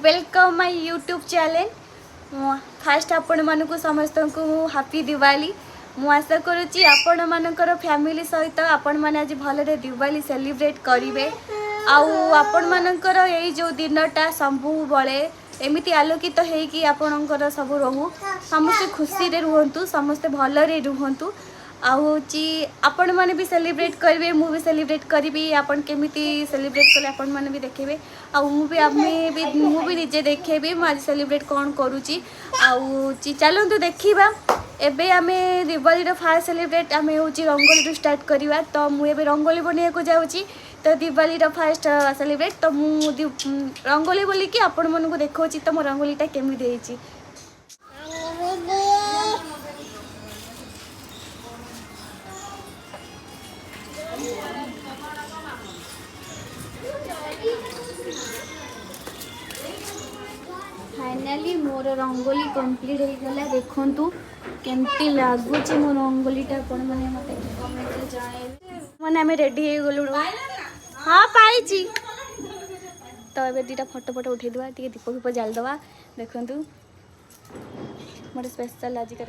Welcome my YouTube channel. Fast आपण मानक समस्त को हैप्पी दिवाली। मु आशा करुच्ची आपण मानकर फैमिली सहित आपण मैंने आज भलरे दिवाली सेलिब्रेट करेंगे। आपण मानकर यही जो दिनटा सबू बड़े एमती आलोकित होगी आपणकर सब रहू समस्ते खुशी रे रुहंतु समस्ते भलरे रुहंतु। आउची आपण माने भी सेलिब्रेट करेंगे मु भी सेलिब्रेट करी आपण केमिति सेलिब्रेट कले आपण माने भी देखेबे आ मु भी निजे देखेबी मु आज सेलिब्रेट कौन करूची। आउची चलंतु देखिबा एबे आमे दिवाली रो फास्ट सेलिब्रेट आमे होची रंगोली रो स्टार्ट करिवा। तो मु एबे रंगोली बनिया को जाउची। तो दिवाली रो फास्ट सेलिब्रेट तो मु रंगोली बोली कि आपण मन को देखौची तो मो रंगोलीटा केमि देइची। फाइनली मोर रंगोली कंप्लीट हो गला। देखंतु केमती लागुची मो रंगोलीटा कोन माने मते कमेंट रे जाए माने हमें रेडी हो गलु। हां पाइची तो एबे दीटा फोटो फोटो उठे दवा टी दीप दीप जाल दवा। देखंतु मोर स्पेशल आज कर